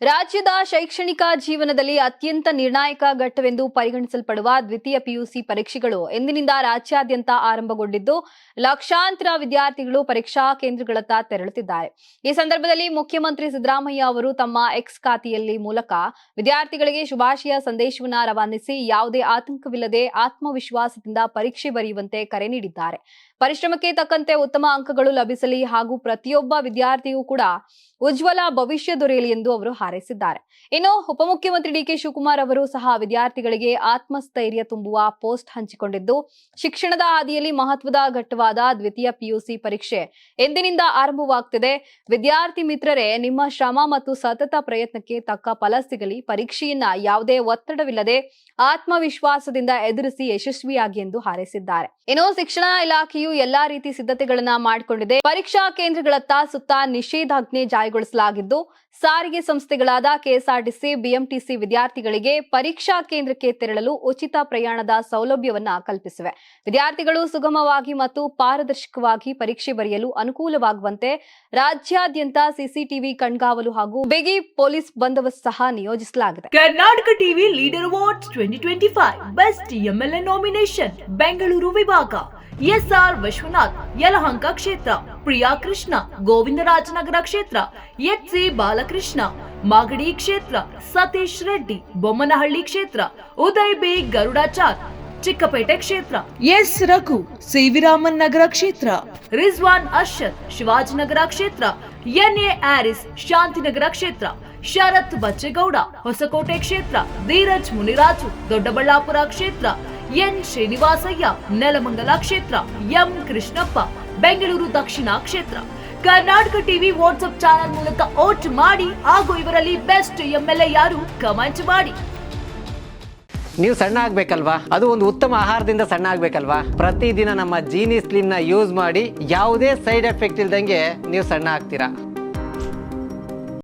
ರಾಜ್ಯದ ಶೈಕ್ಷಣಿಕ ಜೀವನದಲ್ಲಿ ಅತ್ಯಂತ ನಿರ್ಣಾಯಕ ಘಟ್ಟವೆಂದು ಪರಿಗಣಿಸಲ್ಪಡುವ ದ್ವಿತೀಯ ಪಿಯುಸಿ ಪರೀಕ್ಷೆಗಳು ಎಂದಿನಿಂದ ರಾಜ್ಯಾದ್ಯಂತ ಆರಂಭಗೊಂಡಿದ್ದು ಲಕ್ಷಾಂತರ ವಿದ್ಯಾರ್ಥಿಗಳು ಪರೀಕ್ಷಾ ಕೇಂದ್ರಗಳತ್ತ ತೆರಳುತ್ತಿದ್ದಾರೆ. ಈ ಸಂದರ್ಭದಲ್ಲಿ ಮುಖ್ಯಮಂತ್ರಿ ಸಿದ್ದರಾಮಯ್ಯ ಅವರು ತಮ್ಮ ಎಕ್ಸ್ ಖಾತೆಯಲ್ಲಿ ಮೂಲಕ ವಿದ್ಯಾರ್ಥಿಗಳಿಗೆ ಶುಭಾಶಯ ಸಂದೇಶವನ್ನು ರವಾನಿಸಿ ಯಾವುದೇ ಆತಂಕವಿಲ್ಲದೆ ಆತ್ಮವಿಶ್ವಾಸದಿಂದ ಪರೀಕ್ಷೆ ಬರೆಯುವಂತೆ ಕರೆ ನೀಡಿದ್ದಾರೆ. ಪರಿಶ್ರಮಕ್ಕೆ ತಕ್ಕಂತೆ ಉತ್ತಮ ಅಂಕಗಳು ಲಭಿಸಲಿ ಹಾಗೂ ಪ್ರತಿಯೊಬ್ಬ ವಿದ್ಯಾರ್ಥಿಯೂ ಕೂಡ ಉಜ್ವಲ ಭವಿಷ್ಯ ದೊರೆಯಲಿ ಎಂದು ಅವರು ಹಾರೈಸಿದ್ದಾರೆ. ಇನ್ನು ಉಪಮುಖ್ಯಮಂತ್ರಿ ಡಿಕೆ ಶಿವಕುಮಾರ್ ಅವರು ಸಹ ವಿದ್ಯಾರ್ಥಿಗಳಿಗೆ ಆತ್ಮಸ್ಥೈರ್ಯ ತುಂಬುವ ಪೋಸ್ಟ್ ಹಂಚಿಕೊಂಡಿದ್ದು, ಶಿಕ್ಷಣದ ಹಾದಿಯಲ್ಲಿ ಮಹತ್ವದ ಘಟ್ಟವಾದ ದ್ವಿತೀಯ ಪಿಯುಸಿ ಪರೀಕ್ಷೆ ಎಂದಿನಿಂದ ಆರಂಭವಾಗುತ್ತಿದೆ. ವಿದ್ಯಾರ್ಥಿ ಮಿತ್ರರೇ, ನಿಮ್ಮ ಶ್ರಮ ಮತ್ತು ಸತತ ಪ್ರಯತ್ನಕ್ಕೆ ತಕ್ಕ ಫಲ ಸಿಗಲಿ. ಪರೀಕ್ಷೆಯನ್ನ ಯಾವುದೇ ಒತ್ತಡವಿಲ್ಲದೆ ಆತ್ಮವಿಶ್ವಾಸದಿಂದ ಎದುರಿಸಿ ಯಶಸ್ವಿಯಾಗಿ ಎಂದು ಹಾರೈಸಿದ್ದಾರೆ. ಇನ್ನು ಶಿಕ್ಷಣ ಇಲಾಖೆಯು ಎಲ್ಲಾ ರೀತಿ ಸಿದ್ಧತೆಗಳನ್ನ ಮಾಡಿಕೊಂಡಿದೆ. ಪರೀಕ್ಷಾ ಕೇಂದ್ರಗಳತ್ತ ಸುತ್ತ ನಿಷೇಧಾಜ್ಞೆ ಜಾರಿಗೊಳಿಸಲಾಗಿದ್ದು, ಸಾರಿಗೆ ಸಂಸ್ಥೆಗಳಾದ ಕೆಎಸ್ಆರ್ಟಿಸಿ, ಬಿಎಂಟಿಸಿ ವಿದ್ಯಾರ್ಥಿಗಳಿಗೆ ಪರೀಕ್ಷಾ ಕೇಂದ್ರಕ್ಕೆ ತೆರಳಲು ಉಚಿತ ಪ್ರಯಾಣದ ಸೌಲಭ್ಯವನ್ನ ಕಲ್ಪಿಸಿವೆ. ವಿದ್ಯಾರ್ಥಿಗಳು ಸುಗಮವಾಗಿ ಮತ್ತು ಪಾರದರ್ಶಕವಾಗಿ ಪರೀಕ್ಷೆ ಬರೆಯಲು ಅನುಕೂಲವಾಗುವಂತೆ ರಾಜ್ಯಾದ್ಯಂತ ಸಿಸಿಟಿವಿ ಕಣ್ಗಾವಲು ಹಾಗೂ ಬಿಗಿ ಪೊಲೀಸ್ ಬಂದೋಬಸ್ತ್ ಸಹ ನಿಯೋಜಿಸಲಾಗಿದೆ. Karnataka TV leader awards 2025 best MLA nomination Bengaluru ವಿಭಾಗ ಎಸ್ಆರ್ ವಿಶ್ವನಾಥ್ ಯಲಹಂಕ ಕ್ಷೇತ್ರ, ಪ್ರಿಯಾ ಕೃಷ್ಣ ಗೋವಿಂದರಾಜನಗರ ಕ್ಷೇತ್ರ, ಎಚ್ಸಿ ಬಾಲಕೃಷ್ಣ ಮಾಗಡಿ ಕ್ಷೇತ್ರ, ಸತೀಶ್ ರೆಡ್ಡಿ ಬೊಮ್ಮನಹಳ್ಳಿ ಕ್ಷೇತ್ರ, ಉದಯ್ ಬಿ ಗರುಡಾಚಾರ್ ಚಿಕ್ಕಪೇಟೆ ಕ್ಷೇತ್ರ, ಎಸ್ ರಘು ಸಿವಿರಾಮನ್ ನಗರ ಕ್ಷೇತ್ರ, ರಿಜ್ವಾನ್ ಅರ್ಷದ್ ಶಿವಾಜಿನಗರ ಕ್ಷೇತ್ರ, ಎನ್ಎ ಆರಿಸ್ ಶಾಂತಿನಗರ ಕ್ಷೇತ್ರ, ಶರತ್ ಬಚ್ಚೇಗೌಡ ಹೊಸಕೋಟೆ ಕ್ಷೇತ್ರ, ಧೀರಜ್ ಮುನಿರಾಜು ದೊಡ್ಡಬಳ್ಳಾಪುರ ಕ್ಷೇತ್ರ, ಎನ್ ಶ್ರೀನಿವಾಸಯ್ಯ ನೆಲಮಂಗಲ ಕ್ಷೇತ್ರ, ಎಂ ಕೃಷ್ಣಪ್ಪ ಬೆಂಗಳೂರು ದಕ್ಷಿಣ ಕ್ಷೇತ್ರ. ಕರ್ನಾಟಕ ಟಿವಿ ವಾಟ್ಸ್ಆಪ್ ಚಾನೆಲ್ ಮೂಲಕ ವೋಟ್ ಮಾಡಿ ಹಾಗೂ ಇವರಲ್ಲಿ ಬೆಸ್ಟ್ ಎಂಎಲ್ಎ ಯಾರು ಕಮೆಂಟ್ ಮಾಡಿ. ನೀವು ಸಣ್ಣ ಆಗ್ಬೇಕಲ್ವಾ? ಅದು ಒಂದು ಉತ್ತಮ ಆಹಾರದಿಂದ ಸಣ್ಣ ಆಗ್ಬೇಕಲ್ವಾ? ಪ್ರತಿದಿನ ನಮ್ಮ ಜೀನಿ ಸ್ಲಿಮ್ ನ ಯೂಸ್ ಮಾಡಿ ಯಾವುದೇ ಸೈಡ್ ಎಫೆಕ್ಟ್ ಇಲ್ದಂಗೆ ನೀವು ಸಣ್ಣ ಆಗ್ತೀರಾ.